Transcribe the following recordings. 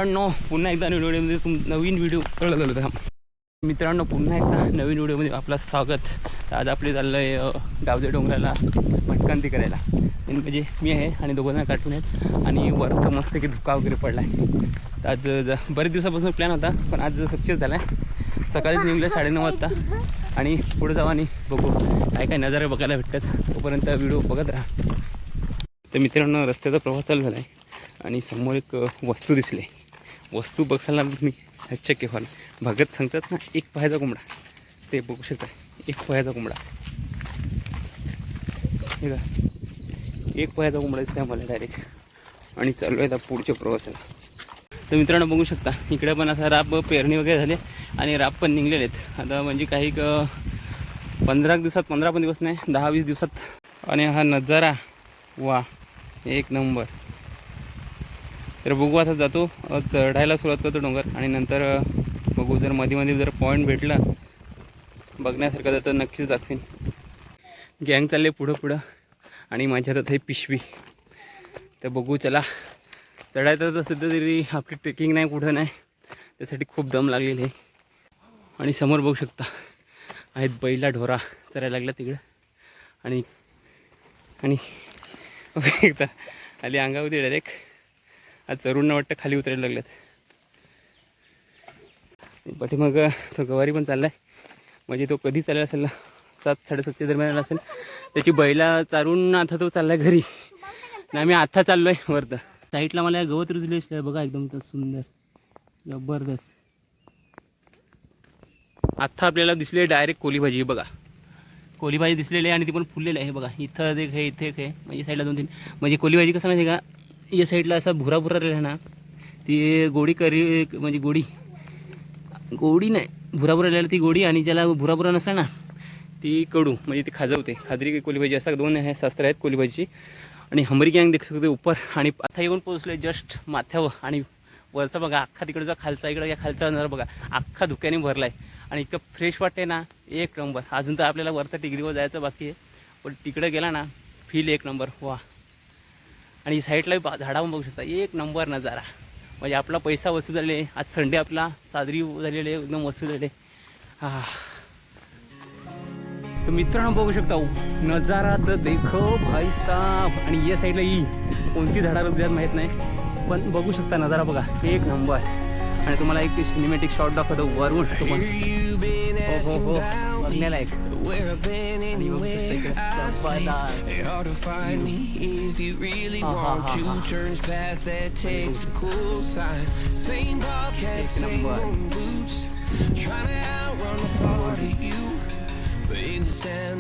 मित्रांनो पुन्हा एकदा नवीन व्हिडिओ मित्रांनो पुन्हा एकदा नवीन व्हिडिओमध्ये आपलं स्वागत। आज आपले चाललं आहे गावदे डोंगराला भटकंती करायला। म्हणजे मी आहे आणि दोघंजण कार्टून आहेत आणि वरत मस्त की धुका वगैरे पडला आहे। तर आज बरेच दिवसापासून प्लॅन होता पण आज सक्सेस झाला आहे। सकाळीच निघले 9:30 वाजता आणि पुढे जाऊ आणि बघू काय काय नजारे बघायला भेटतात। तोपर्यंत व्हिडिओ बघत राहा। तर मित्रांनो रस्त्याचा प्रवास चालू झाला आहे आणि समोर एक वस्तू दिसली। वस्तू बघायला मी चक्क व्हाल। भगत सांगतात ना एक पायाचा कोंबडा, ते बघू शकता एक पायाचा कोंबडा। हे का एक पायाचा कोंबडा दिसला मला डायरेक्ट आणि चालू आहे आता पुढच्या प्रवासाला। तर मित्रांनो बघू शकता इकडे पण असा राब पेरणी वगैरे झाली आणि राब पण निघलेले आहेत। आता म्हणजे काही 15 दिवसात, 15 पण दिवस नाही 10-20 दिवसात। आणि हा नजारा वा एक नंबर। तर बघू आता जातो चढायला सुरुवात करतो डोंगर आणि नंतर बघू जर मध्ये जर पॉईंट भेटला बघण्यासारखं तर नक्कीच दाखवीन। गँग चालले पुढं आणि माझ्या हातात आहे पिशवी। तर बघू चला चढायचं तर सध्या तरी आपली ट्रेकिंग नाही कुठं नाही, त्यासाठी खूप दम लागलेली आहे। आणि समोर बघू शकता आहेत बैला ढोरा चरायला लागला तिकडं आणि आणि एकदा खाली अंगावरती डायरेक्ट आज चरून वाटतं खाली उतरायला लागल्यात। पाठीमाग तो गवारी पण चालला आहे, म्हणजे तो कधी चालला असेल 7-7:30च्या दरम्यान असेल। त्याची बैला चारून आता तो चालला घरी आणि आम्ही आता चाललो आहे वरतं। साईडला मला गवत रुजले असलं बघा एकदम सुंदर जबरदस्त। आत्ता आपल्याला दिसले डायरेक्ट कोली भाजी बघा, कोली भाजी दिसलेली आहे आणि ती पण फुललेली आहे बघा। इथं एक आहे इथे एक आहे, म्हणजे साईडला 2-3 म्हणजे कोली भाजी कसं माहिती आहे का, या साईडला असा भुरा राहिला ना ती गोडी करी, म्हणजे गोडी नाही भुरा राहिलेला ती गोडी, आणि ज्याला भुरा नसला ना ती कडू म्हणजे ती खाजवते। खाजरी कोली भाजी असं 2 आहे शास्त्र आहेत कोली भाजीची। आणि हमरी गँग देखील शकते ऊपर आणि आता येऊन पोहोचले जस्ट माथ्यावर आणि वरचा बघा अख्खा तिकडचा खालचा इकडं या खालचा नजर बघा अख्खा धुक्याने भरला आहे आणि इतकं फ्रेश वाटते ना एक नंबर। अजून तर आपल्याला वरता टिगरीवर जायचं बाकी आहे पण तिकडे गेला ना फील एक नंबर वा। आणि साईडला झाडावर बघू शकता एक नंबर नजारा, म्हणजे आपला पैसा वसूल झाले। आज संडे आपला साजरी झालेले एकदम वसूल झाले। हा तर मित्रांनो बघू शकता नजारा तर देखो भाई साहब। आणि या साईडला ही कोणती झाडं उद्यात माहीत नाही पण बघू शकता नजारा बघा एक नंबर। आणि तुम्हाला एक सिनेमॅटिक शॉट दाखवतो वरून तो पण हो बघण्याला एक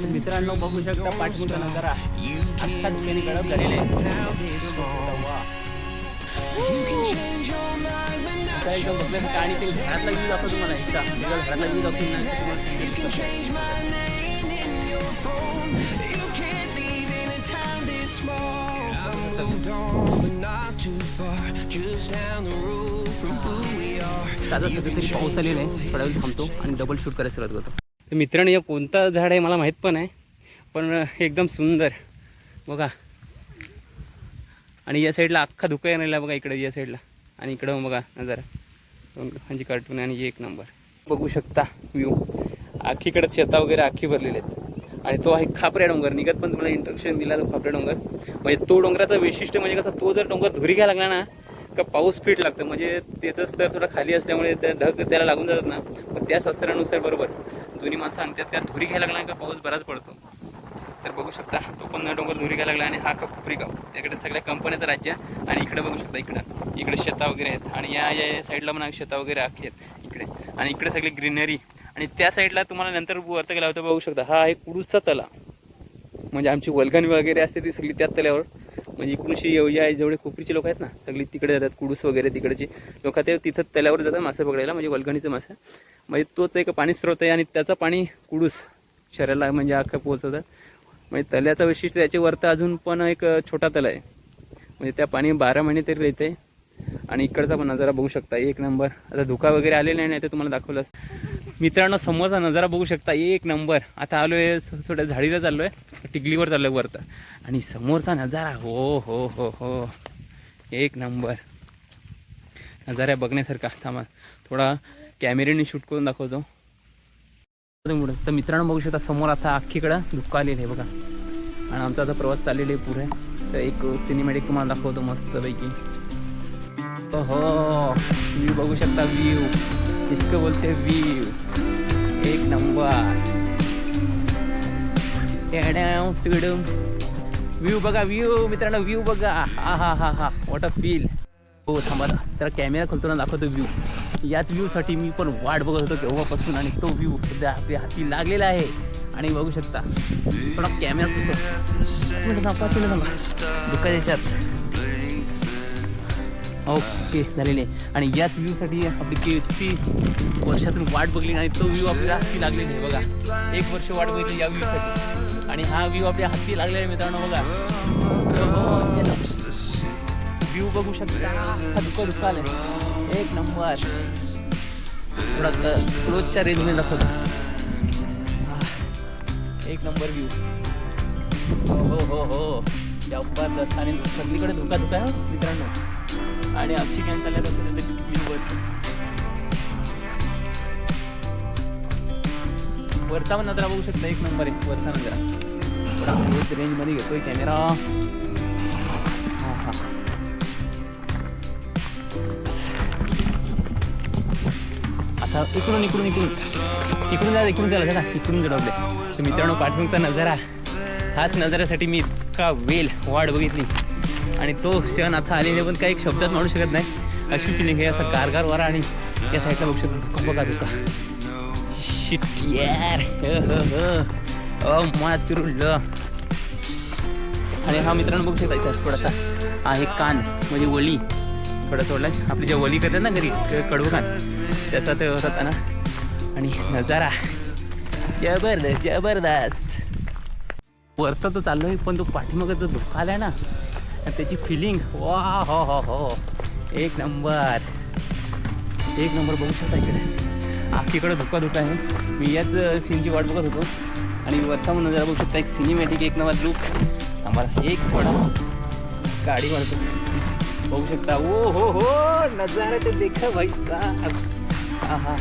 मित्रांनो बघू शकता पाठीमागचा नजारा अख्खा धुक्याने गडप झालेले एकदम बघण्यासाठी। आणि ते घरातला व्ह्यू दाखवतो तुम्हाला एकदा घरातला व्ह्यू दाखवतो पाऊस आलेला आहे। थोड्या वेळ थांबतो आणि डबल शूट करायला सुरुवात करतो। तर मित्रांनो या कोणता झाड आहे मला माहीत पण आहे पण एकदम सुंदर बघा। आणि या साईडला अख्खा धुका येणार बघा इकडे या साईडला आणि इकडं बघा नजारा म्हणजे कार्टून आणि एक नंबर बघू शकता व्ह्यू। आखीकडे शेता वगैरे आखी भरलेले आहेत आणि तो आहे खापऱ्या डोंगर। निघत पण तुम्हाला इंट्रोडक्शन दिला तो खापऱ्या डोंगर। म्हणजे तो डोंगराचं वैशिष्ट्य म्हणजे कसं तो जर डोंगर धुरी घ्यायला लागला ना का पाऊस फिट लागतं, म्हणजे त्याचं स्तर थोडा खाली असल्यामुळे त्या ढग त्याला लागून जातात ना, पण त्या शास्त्रानुसार बरोबर जुनी माणसं सांगतात त्या धुरी घ्यायला लागला का पाऊस बराच पडतो। तर बघू शकता तो पण डोंगर धुरी घ्यायला लागला आणि हा का खुपरी गाव त्याकडे सगळ्या कंपन्याचं राज्य। आणि इकडे बघू शकता इकडे शेता वगैरे आहेत आणि या साईडला पण शेता वगैरे आखी आहेत इकडे आणि इकडे सगळी ग्रीनरी। आणि त्या साईडला तुम्हाला नंतर वरत गेला होता बघू शकता हा आहे कुडूसचा तलाव, म्हणजे आमची वल्गण वगैरे असते ती सगळी त्याच तल्यावर। म्हणजे इकडूनशी या जेवढे कोपरीचे लोक आहेत ना सगळी तिकडे जातात, कुडूस वगैरे तिकडचे लोक ते तिथं तल्यावर जातात मासे पकडायला, म्हणजे वल्गणीचं मासे। म्हणजे तोच एक पाणी स्रोत आहे आणि त्याचं पाणी कुडूस शहराला म्हणजे अख्खं पोहोचवतात। म्हणजे तल्याचं वैशिष्ट्य त्याच्यावरतं अजून पण एक छोटा तला आहे, म्हणजे त्या पाणी 12 महिने तरी येते। आणि इकडचा पण नजारा बघू शकता एक नंबर। आता धुका वगैरे आलेला नाही तर तुम्हाला दाखवलं मित्रांनो। समोरचा नजारा बघू शकता एक नंबर। आता आलो आहे थोड्या झाडीला चाललो आहे, टिकलीवर चाललो आहे वरतं आणि समोरचा नजारा हो हो हो हो एक नंबर। नजारा बघण्यासारखा. थांबा थोडा कॅमेऱ्याने शूट करून दाखवतो. तर मित्रांनो बघू शकता समोर आता अख्खीकडं धुक्का आलेलं आहे बघा. आणि आमचा आता प्रवास चाललेला आहे पुढे. तर एक सिनेमॅटिक तुम्हाला दाखवतो मस्तपैकी. हो व्ह्यू बघू शकता. व्ह्यू इतकं बोलते व्ह्यू एक नंबर. व्ह्यू बघा व्ह्यू मित्रांनो व्ह्यू बघा. हा हा हा हा वॉट अ फील. हो थांबा तर कॅमेरा खोलतो ना दाखवतो व्ह्यू. याच व्ह्यूसाठी मी पण वाट बघत होतो केव्हापासून. आणि तो व्ह्यू सध्या आपल्या हाती लागलेला आहे. आणि बघू शकता थोडा कॅमेरा कसं दुःखा याच्यात. ओके झालेले. आणि याच व्ह्यूसाठी आपली किती वर्षातून वाट बघली आणि तो व्ह्यू आपल्या हाती लागलेली आहे बघा. 1 वर्ष वाट बघितली या व्ह्यूसाठी आणि हा व्ह्यू आपल्या हाती लागलेला आहे मित्रांनो बघा. व्ह्यू बघू शकता. हा दुःख आलं एक नंबर. थोडा क्लोजच्या रेंजमध्ये दाखवतो. एक नंबर व्ह्यू. हो हो हो जबरदस्त. आणि सगळीकडे धुका आहे मित्रांनो. आणि आमची कॅन चालल्यात असेल तर व्ह्यूवर वरचा पण नजरा बघू शकता. एक नंबर आहे वरचा नजरा. थोडा क्लोज रेंजमध्ये घेतोय कॅमेरा. हां हां आता इकडून इकडून इकडून इकडून जा इकडून झालं का इकडून जडवले. तर मित्रांनो पाठवूनचा नजारा हाच नजाऱ्यासाठी मी इतका वेळ वाट बघितली. आणि तो क्षण आता आलेले पण काही शब्दात मानू शकत नाही. अशी फिलिंग हे असं गारगार वारा. आणि या साईडला बघू शकतो धुका बघा धुका. शिट यार मातृल्ल. आणि हा मित्रांनो बघू शकता इथं थोडासा आहे कान म्हणजे वली थोडा तोडला. आपली ज्या वली करतात ना घरी कडवं कान त्याचा ते होता ना. आणि नजारा जबरदस्त जबरदस्त. वरता तर चाललो आहे पण तो पाठीमागं जो धुका आला ना त्याची फिलिंग वा हो हो हो एक नंबर एक नंबर. बघू शकता इकडे अख्खीकडे धुका आहे. मी याच सीनची वाट बघत होतो. आणि वरचा म्हणून नजारा बघू शकता एक सिनेमॅटिक एक नंबर लुक. आम्हाला एक थोडा गाडी मारतो बघू शकता. ओ हो हो नजारा ते देखा भाई साहब. हा हा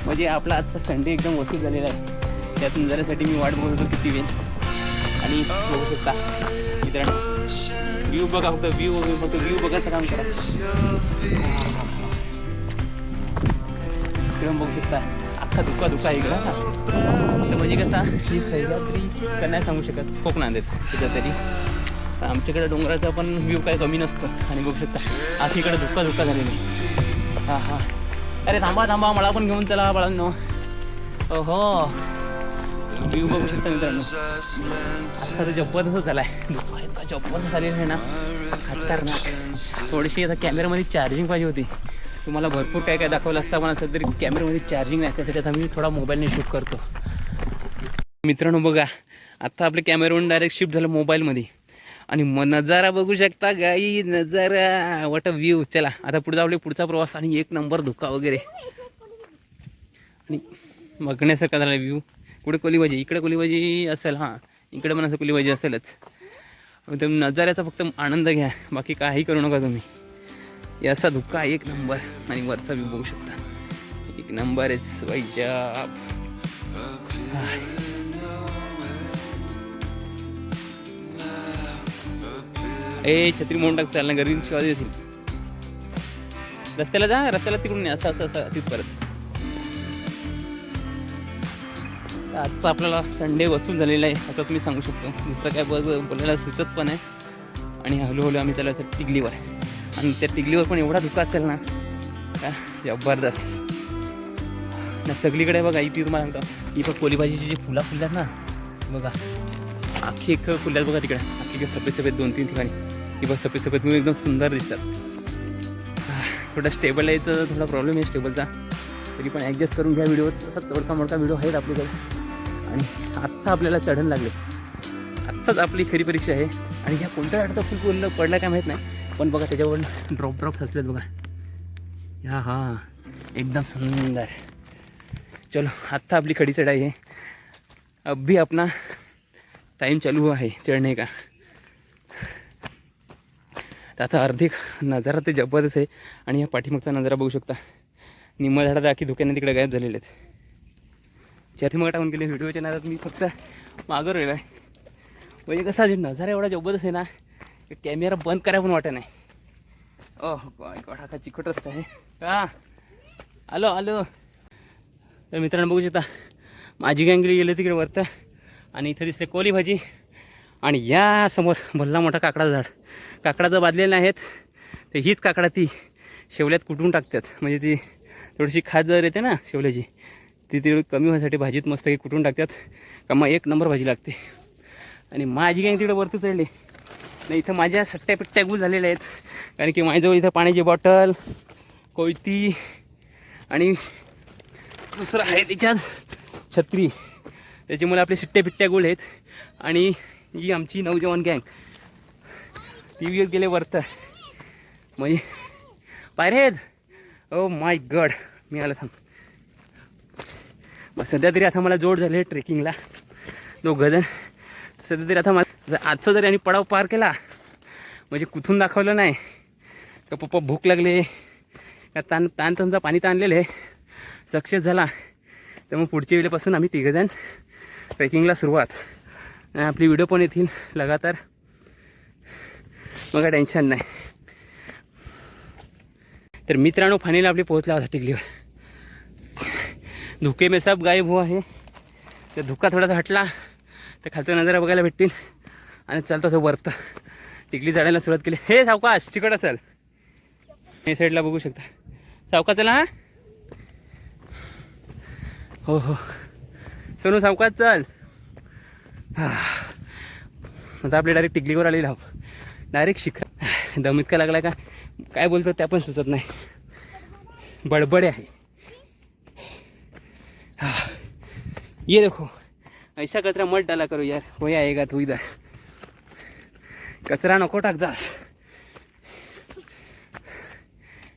म्हणजे आपला आजचा संडे एकदम वसूल झालेला आहे. त्यात नजाऱ्यासाठी मी वाट बघत होतो किती वेळ. आणि बघू शकता मित्रांनो व्ह्यू बघा फक्त व्ह्यू बघायचं काम करा. इकडं बघू शकता अख्खा धुका इकडं. तर म्हणजे कसा ही सह्याद्री का नाही सांगू शकत. कोकणात आहेत सध्या तरी. आमच्याकडे डोंगराचा पण व्ह्यू काय कमी नसतं. आणि बघू शकता अख्खीकडे धुका झालेली. हां हां अरे थांबा मला पण घेऊन चला बाळांनो. हो व्ह्यू बघू शकता मित्रांनो. आता तर जबरदस्त झाला आहे. धुका इतका जबरदस्त झालेला आहे ना खतरनाक. थोडीशी आता कॅमेऱ्यामध्ये चार्जिंग पाहिजे होती. तुम्हाला भरपूर काय दाखवलं असतं पण असं तरी कॅमेऱ्यामध्ये चार्जिंग नाही. त्यासाठी आता मी थोडा मोबाईलने शूट करतो. मित्रांनो बघा आता आपल्या कॅमेऱ्यावरून डायरेक्ट शिफ्ट झालं मोबाईलमध्ये. आणि मग नजारा बघू शकता गाई नजारा वॉट अ व्ह्यू. चला आता पुढे जाऊ पुढचा प्रवास. आणि एक नंबर धुका वगैरे आणि बघण्यासारखा झाला व्ह्यू. कुठे कोलीबाजी इकडे कोलीबाजी असेल. हां इकडे पण असं कोलीबाजी असेलच. तर नजाऱ्याचा फक्त आनंद घ्या बाकी काही करू नका तुम्ही. याचा धुका एक नंबर. आणि वरचा व्ह्यू बघू शकता एक नंबर इट्स वाईजाब. ए छत्री म्हणून टाक चालना घरी शिवाय येतील. रस्त्याला जा रस्त्याला तिकडून नाही असं तिथपर्यंत. आजचा आपल्याला संडे वसूल झालेला आहे असं तुम्ही सांगू शकतो. दुसरं काय बोलायला सुचत पण आहे. आणि हळूहळू आम्ही चालू आहे टिगलीवर. आणि त्या टिगलीवर पण एवढा धुका असेल ना का जबरदस्त ना. सगळीकडे बघा इथे तुम्हाला सांगतो ही पण कोलीभाजीची जी फुलं फुलल्यात ना बघा अख्खी एक फुल्यात बघा तिकडे अख्खी सफेद 2-3 ठिकाणी. ही बघ सफेद म्हणून एकदम सुंदर दिसतात. थोडा स्टेबल यायचं थोडा प्रॉब्लेम आहे स्टेबलचा. तरी पण ॲडजस्ट करून घ्या. व्हिडिओ तसा तोडका मोडका व्हिडिओ आहेत आपल्याकडे. आणि आत्ता आपल्याला चढण लागले. आत्ताच आपली खरी परीक्षा आहे. आणि ह्या कोणत्या झाडाचा फुल पडला काय माहीत नाही पण बघा त्याच्यावर ड्रॉप असलेत बघा. ह्या हां एकदम सुंदर. चलो आत्ता आपली खडी चढाई आहे. अभी अपना टाइम चालू है चढ़ने का. तर आता अर्धी नजारा ते जबरदस्त आहे. आणि या पाठीमागचा नजारा बघू शकता. निम्म झाडात आखी धुक्याने तिकडे गायब झालेले आहेत. चर्ही मग टाकून गेले व्हिडिओच्या नादात मी फक्त मागं राहिलो आहे. म्हणजे कसा नजारा एवढा जबरदस्त आहे ना, कॅमेरा बंद करायला पण वाटत नाही. ओह गॉड हा चिकट रस्ता आहे का. आलो तर मित्रांनो बघू शकता माझी गँगली गेली तिकडे वरतं. आणि इथं दिसले कोली भाजी. आणि या समोर भल्ला मोठा काकडाचं झाड. काकडाचं बांधलेलं आहेत तर हीच काकडा ती शेवल्यात कुटून टाकतात. म्हणजे ती थोडीशी खाज जर येते ना शेवल्याची, ती तेवढी कमी होण्यासाठी भाजीत मस्त काही कुटून टाकतात का मग एक नंबर भाजी लागते. आणि माझी गँग तिकडे वरती चढली नाही. इथं माझ्या सट्ट्या पिट्ट्या गुल झालेल्या आहेत. कारण की माझ्याजवळ इथं पाण्याची बॉटल, कोयती आणि दुसरं आहे त्याच्यात छत्री. त्याच्यामुळे आपले सिट्ट्या पिट्ट्या गुल आहेत. आणि ही आमची नौजवान गँग टी व्हीवर गेले वरतं. म्हणजे पायरे आहेत. ओ माय गॉड मी आला थांब. मग सध्या तरी आता मला जोड झाले ट्रेकिंगला 2 जण. सध्या तरी आता मला आजचा जरी आणि पडाव पार केला म्हणजे कुठून दाखवलं नाही का पप्पा भूक लागले का ताण तुमचा पाणी ताणलेलं आहे सक्सेस झाला. तर मग पुढच्या वेळेपासून आम्ही 3 जण ट्रेकिंगला सुरुवात. आणि आपली व्हिडिओ पण येतील लगातार. मग टेन्शन नाही. तर मित्रांनो फायनली आपली पोहोचला होता टिकलीवर. धुके में सब गायब हुआ आहे. तर धुका थोडासा हटला तर खालचा नजारा बघायला भेटतील. आणि चालतो असं वरतं टिकली चढायला सुरुवात केली. हे सावकाश चिकट असेल. हे साईडला बघू शकता. सावकाश चला. हा हो सोनू सावकाश चल. आता आपली डायरेक्ट टिकलीवर आलेली आहो. डायरेक्ट शिखर. दम इतका लागला का काय बोलतो त्या पण सुचत नाही. बडबडे आहे. ये देखो ऐसा कचरा मत डाला करो यार. वही आएगा तू इधर. कचरा नको टाक जास.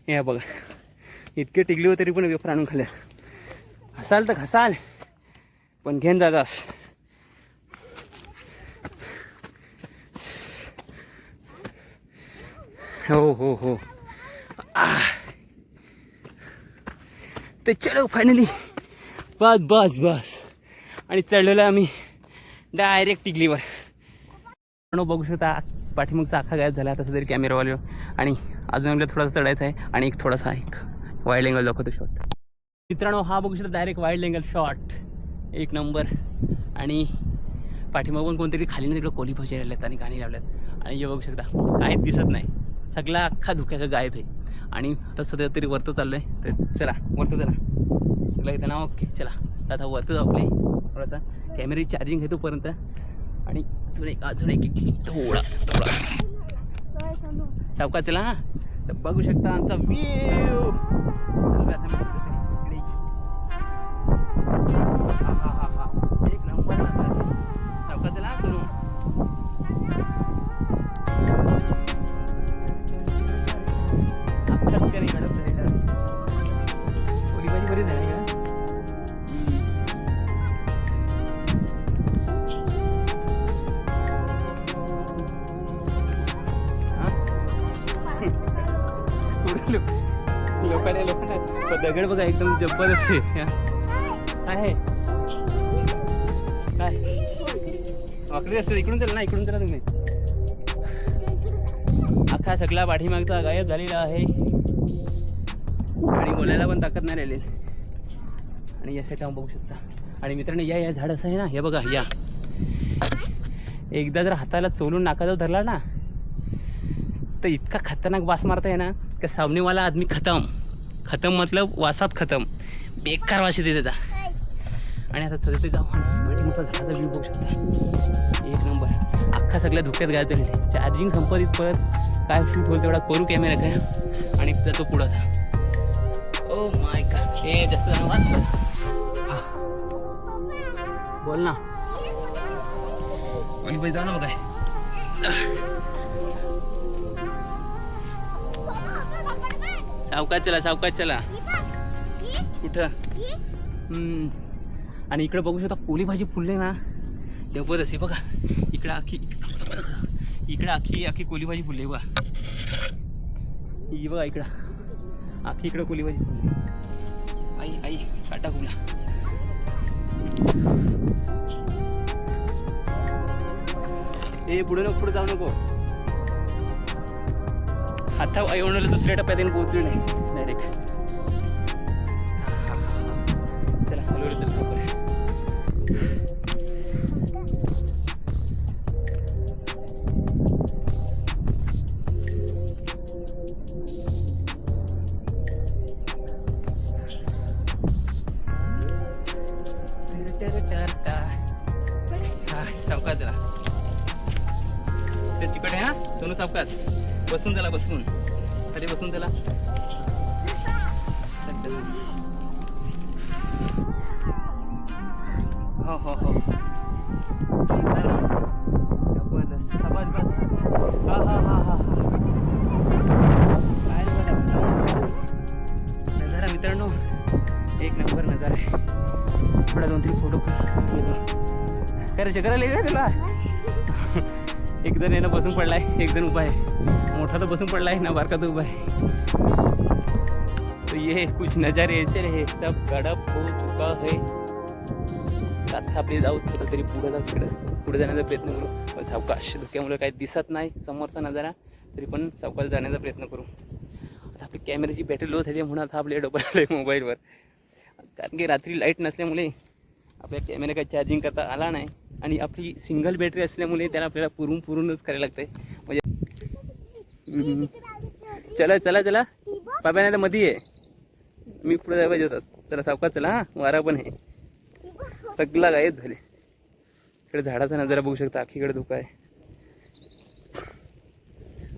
हे बघा इतके टिकली तरी पण वेफर आणून खाल्ल्या. घसाल तर घसाल पण घेऊन जा जास. हो तर चलो फायनली बस आणि चढलेलो आम्ही डायरेक्ट टिकलीवर. बघू शकता पाठीमागचा आखा गायब झाला तसं तरी कॅमेरावाले. आणि अजून आपल्याला थोडासा चढायचा आहे आणि थोडासा एक वाईल्ड अँगल दाखवतो शॉट. मित्रांनो हा बघू शकता direct wild angle shot 1 number. आणि पाठीमागून कोणतरी खाली ना तिकडे कोली भाजी राहिल्यात आणि गाणी लावल्यात. आणि हे बघू शकता काहीच दिसत नाही. सगळा अख्खा धुक्याचा गायब आहे. आणि आता सध्या तरी वरतं चाललो आहे. तर चला वरतं चला. चला इथं ना ओके चला आता वरतं जाऊ. आपले थोडासा कॅमेरा चार्जिंग घेतो पर्यंत. आणि अजून एक थोडा सावकाश चला. हां तर बघू शकता आमचा व्ह्यू. एक नंबर सावकाश चला. करू कोली भाजी बरीच झाली का. लोकांना दगड बघा एकदम जबरदस्त आहे. काय वाकडी असते. इकडून चला ना. इकडून चला तुम्ही. अख्खा सगळा पाठीमागचा गायब झालेला आहे. आणि बोलायला पण ताकद नाही राहिलेली. आणि या साईडला बघू शकता. आणि मित्रांनो या झाड असं आहे ना. हे बघा या एकदा जर हाताला चोलून नाकाजवळ धरला ना तर इतका खतरनाक वास मारता आहे ना की सामनेवाला आदमी खतम मतलब वासात खतम. बेकार वास येते त्याचा. आणि आता चढते जाऊ. पाठीमागचा झाडाचा व्ह्यू बघू शकता 1 नंबर. अख्खा सगळ्या धुक्यात गायब झालेले. चार्जिंग संपत परत काय शूट होईल तेवढा करू कॅमेरा काय. आणि त्याचा पुढं था. Oh my God. हे जास्त बोल ना. कोणी पैसे जाऊ ना बघाय. सावकाश चला. कुठं. आणि इकडे बघू शकता कोली भाजी फुलले ना जबरदस्त. बघा इकडे आखी कोली भाजी फुलले बघा. ही बघा इकडं आखी इकडं कोलीबाजी आई आई काटा कुला ए पुढे नको पुढे जाऊ नको आता एवढं दुसऱ्या टप्प्यात येऊन पोहोचलो नाही डायरेक्ट चला हलवलं चला सावकाश जरा ते चिकट आहे हा सोनू सावकाश बसून त्याला बसून खाली बसून त्याला हो हो हो हा हा हा हा काय नजारा मित्रांनो एक नंबर नजारा आहे थोडा 2-3 फोटो करायचे करायला तुला एक जण येणं बसून पडलाय एक जण उभा आहे मोठा तो बसून पडलाय ना बारका तो उभा आहे तो ये कुछ नजारे ऐसे रहे सब गडप हो चुका है आता आपले जाऊ थोडं तरी पुढे जाऊ तिकडं पुढे जाण्याचा प्रयत्न करू पण सावकाश धुक्यामुळे काही दिसत नाही समोरचा नजारा तरी पण सावकाश जाण्याचा प्रयत्न करू आता आपली कॅमेऱ्याची बॅटरी लो झाली म्हणून आता आपल्या डबल आलं आहे मोबाईलवर कारण की रात्री लाईट नसल्यामुळे आपल्या कॅमेरा काही चार्जिंग करता आला नाही आणि आपली सिंगल बॅटरी असल्यामुळे त्याला आपल्याला पुरूनच करायला लागतंय म्हणजे चला चला चला बाबा नाही तर मध्ये आहे मी पुढे जायला पाहिजे होतात चला सावकाश चला हां वारा पण आहे सगळा गायब झाले इकडे झाडाचा नजारा बघू शकता आखीकडे धुका आहे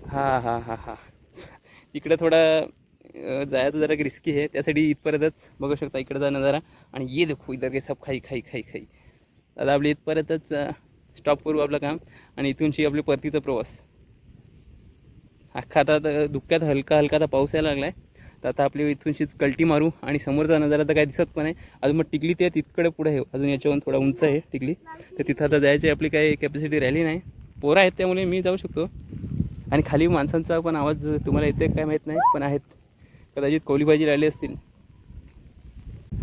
हा हा हा हा इकडे थोडा जायचं जरा रिस्की आहे त्यासाठी इथपर्यंतच बघू शकता इकडचा नजारा आणि ये देखो इधर के सब खाई खाई खाई खाई आता आपली इथपर्यंतच स्टॉप करू आपलं काम आणि इथूनशी आपली परतीचा प्रवास अख्खा आता धुक्यात हलका हलका आता पाऊस यायला लागला आहे तर आता आपली इथूनशीच कल्टी मारू आणि समोरचा नजारा तर काही दिसत पण आहे अजून मग टिकली ते तिकडे पुढे आहे अजून याच्यावरून थोडा उंच आहे टिकली तर तिथं आता जायची आपली काही कॅपॅसिटी राहिली नाही पोरं आहेत त्यामुळे मी जाऊ शकतो आणि खाली माणसांचा पण आवाज तुम्हाला येते काय माहीत नाही पण आहेत कदाचित कोलीबाजी राहिली असतील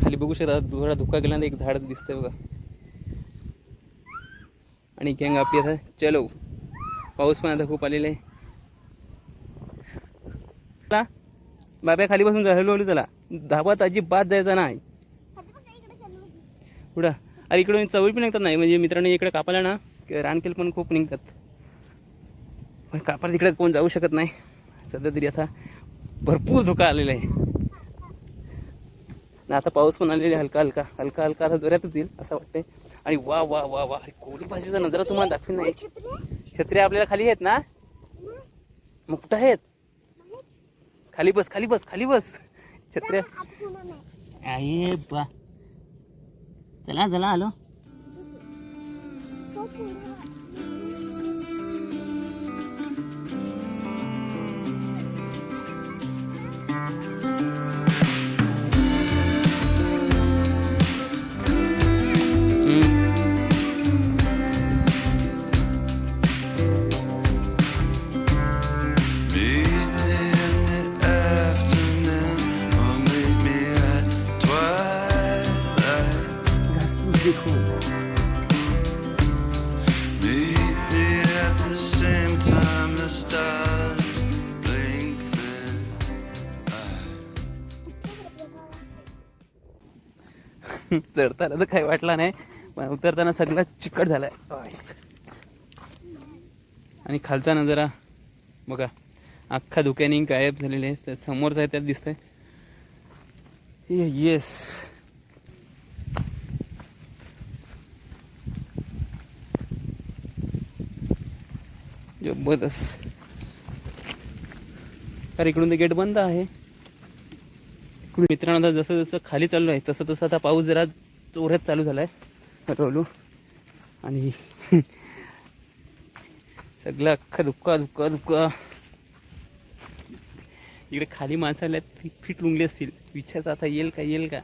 खाली बघू शकता थोडा धुका गेल्यानंतर एक झाड दिसतंय बघा आणि गँग आपली आता चलो पाऊस पण आता खूप आलेला आहे बाब्या खाली बसून हलवली त्याला धाबात अजिबात जायचा नाही पुढं अरे इकडून चवळी पण निघतात नाही म्हणजे मित्रांनो इकडे कापायला ना रानकेल पण खूप निघतात पण कापायला तिकडे कोण जाऊ शकत नाही सध्या तरी आता भरपूर धोका आलेला आहे ना आता पाऊस पण आलेला हलका हलका हलका हलका आता जोरातच येईल असं वाटतंय आणि वा वा वा वा कोली भाषेचा नजरा तुम्हाला दाखवी नाही छत्री आपल्याला खाली आहेत ना मग कुठं आहेत खाली बस खाली बस खाली बस छत्र्या आहे बा चला चला आलो चढताना तर काही वाटला नाही पण उतरताना सगळा चिकट झालाय आणि खालचा नजारा बघा अख्खा धुक्याने गायब झालेले आहे तर समोरचा आहे त्यात दिसतंय येस जबरदस्त तर इकडून ते गेट बंद आहे मित्रांनो जसं जसं खाली चाललो आहे तसं तसं आता पाऊस जरा जोरात चालू झाला आहे रोलू आणि सगळं अख्खा धुक्का धुक्का धुक्का इकडे खाली माणसं आल्यात ती फिट लुंगली असतील विचारतात आता येईल का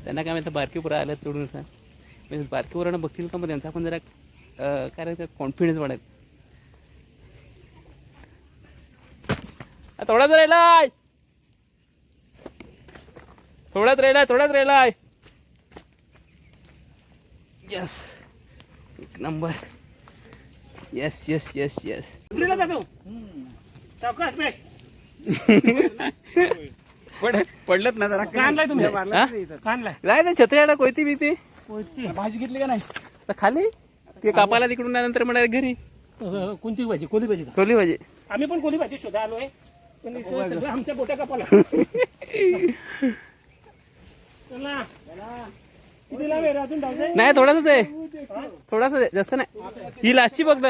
त्यांना काय माहिती बारकी पोरं आल्यात तोडून म्हणजे बारकी पोरांना बघतील का मग त्यांचा पण जरा काय कॉन्फिडन्स वाढेल थोडाच राहिलाय, थोडाच राहिलाय. यस, एक number. Yes yes yes yes. पडलत ना जरा. काढलाय तुम्ही? नाही ना छत्र्याला कोयती बिती भाजी घेतली का नाही? तर खाली ते कापाला तिकडून नंतर म्हणाले घरी. कोणती भाजी? कोली भाजी का? कोली भाजी. आम्ही पण कोली भाजी शोधा आलोय, पण इथे सगळं आमच्या बोट्या कापाला. चला. किती लांब आहे रे? अजून धावतंय? नाही थोडासा आहे, थोडासा आहे, जास्त नाही. ही लास्टची फक्त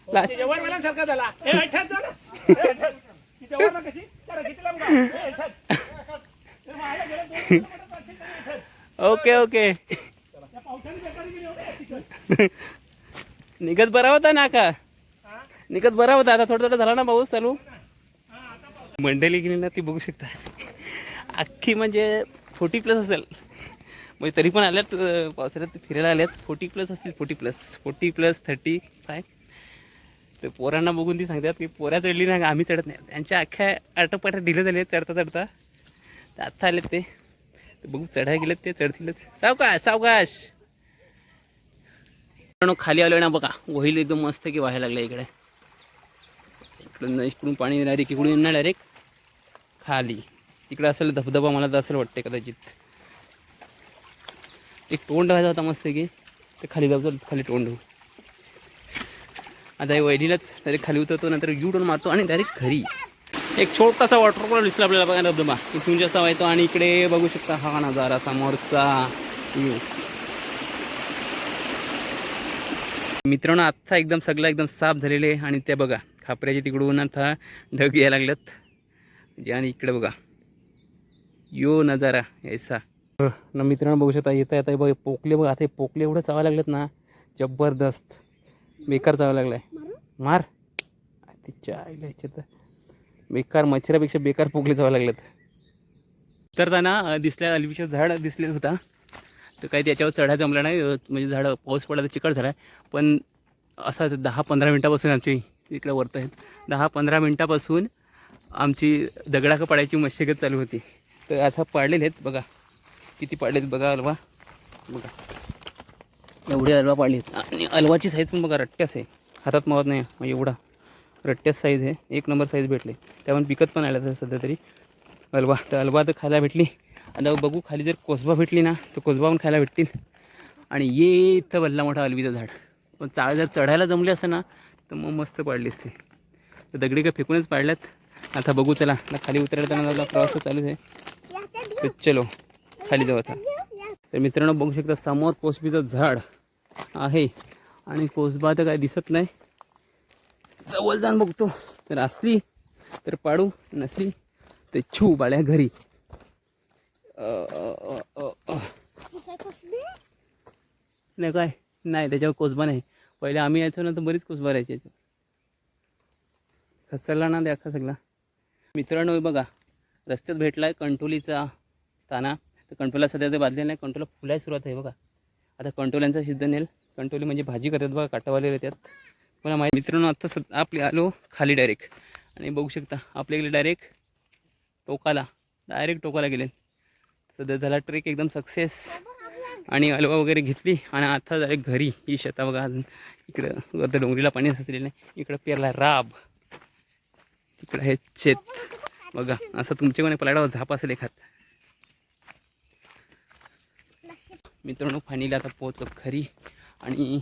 लास्ट. जवारवाल्यांसारखा झाला. ए, ऐठत जा ना. ए, ऐठत. ती जवारला कशी? जरा किती लांब का? ए, ऐठत. ते मायला गेलं 2 किलोमीटर पाचशे किलोमीटर. Okay okay. त्या पावसाने बेकारी गेली होती. निघत बरा होता ना का? निघत बरा होता. आता थोडा थोडा झाला ना पाऊस चालू. मंडळी गेली ना ती बघू शकता. अख्खी म्हणजे 40+ असेल. म्हणजे तरी पण आल्यात पावसाळ्यात फिरायला आल्यात. 40+ असतील, 40+, 35. तर पोरांना बघून ती सांगतात की पोऱ्या चढली ना, आम्ही चढत नाही. त्यांच्या अख्ख्या आटोपाट्या ढिले झाले चढता चढता. तर आत्ता आलेत ते बघू चढायला गेलेत, ते चढतीलच. सावकाश सावकाश. खाली आलो ना बघा, वहील एकदम मस्त की व्हायला लागलं इकडे. इकडून पाणी डायरेक्ट इकडून येणार डायरेक्ट खाली. इकडे असेल धबधबा, मला तर असं वाटते कदाचित. एक तोंड व्हायचा होता मस्त की, ते खाली जाऊ, खाली तोंड होऊ. आता हे वहिनीलाच डायरेक्ट खाली उतरतो, नंतर U-टर्न मारतो आणि डायरेक्ट घरी. एक छोटासा वॉटरफॉल दिसला आपल्याला बघा, धबधबा इथून जसा व्हायतो. आणि इकडे बघू शकता हा नजारा, समोरचा व्ह्यू. मित्रांनो आत्ता एकदम सगळं एकदम साफ झालेले. आणि ते बघा खापऱ्याच्या तिकडून आता ढग यायला लागल्यात. आणि इकडे बघा यो नजारा ऐसा ना. मित्रांनो बघू शकता येता येता बघा पोकले बघा. आता हे पोकले एवढं चावायला लागलेत ना, जबरदस्त बेकार चावायला लागलाय. मार तिच्या आईला ह्याच्यात बेकार, मच्छरापेक्षा बेकार पोकले चावायला लागलेत. तर त्यांना दिसल्या अलिवीचं झाड दिसले होता, तर काही त्याच्यावर चढायला जमलं नाही. म्हणजे झाडं पाऊस पडला तर चिकट झाला. पण असा 10-15 मिनटापासून आमची इकडे वरत आहेत. 10-15 मिनटापासून आमची दगडाक पडायची मशागत चालू होती. तर आता पाडलेले आहेत बघा, किती पाडलेत बघा अलवा. बघा एवढे अलवा पाडलेत. आणि अलवाची साईज पण बघा रट्ट्यास आहे, हातात मावत नाही. म्हणजे एवढा रट्ट्यास साईज आहे, 1 नंबर साईज भेटले. त्यामुळे पिकत पण आल्या तर सध्या तरी अलवा. तर अलवा तर खायला भेटली. आता बघू खाली जर कोसबा भेटली ना, तर कोसबा पण खायला भेटतील. आणि ये इथं भल्ला मोठा अलवीचं झाड. पण चाळ जर चढायला जमले असतं ना, तर मग मस्त पाडली असते. तर दगडी काय फेकूनच पाडल्यात. आता बघू चला, खाली उतरायला प्रवास चालूच आहे. तर चलो खाली जाऊ आता. तर मित्रांनो बघू शकता समोर कोसबीचं झाड आहे. आणि कोसबा तर काय दिसत नाही. जवळ जाऊन बघतो, तर असली तर पाडू, नसली तर छू बाळ्या घरी. नाही काय नाही, त्याच्यावर कोसबा नाही. पहिले आम्ही यायचो ना तर बरीच कोसबा राहायची. खसरला ना ते अख्खा सगळा. मित्रांनो बघा रस्त्यात भेटला आहे कंटोलीचा ताना. तर कंटोला सध्या ते बांधलेला नाही, कंटोला फुलायला सुरुवात आहे बघा. आता कंटोल्यांचा सीझन येईल. कंटोली म्हणजे भाजी करतात बघा, काटावाले येतात. मला माहिती. मित्रांनो आत्ता आपले आलो खाली डायरेक्ट. आणि बघू शकता आपल्याकडे डायरेक्ट टोकाला गेले. सध्या झाला ट्रेक एकदम सक्सेस. आणि अलवा वगैरे घेतली आणि आता डायरेक्ट घरी. ही शेता बघा, अजून इकडं वरती डोंगरीला पाणी साचलेलं नाही. इकडं पेरला राब, तिकडं हे शेत बघा. असं तुमच्या कोणी पलाडावर झाप असेल एखाद. मित्रांनो फायनली आता पोहोचलो घरी. आणि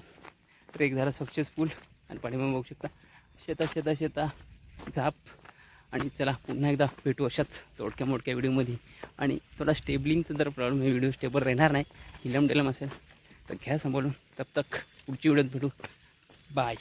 ट्रेक झाला सक्सेसफुल. आणि पाठीमागे बघू शकता शेता झाप. आणि चला पुन्हा एकदा भेटू अशाच तोडक्या मोडक्या व्हिडिओमध्ये. आणि थोडा स्टेबलिंगचा जर प्रॉब्लेम आहे, व्हिडिओ स्टेबल राहणार नाही, हिलम असेल तर घ्या सांभाळून. तब तक पुढची व्हिडिओत भेटू. बाय.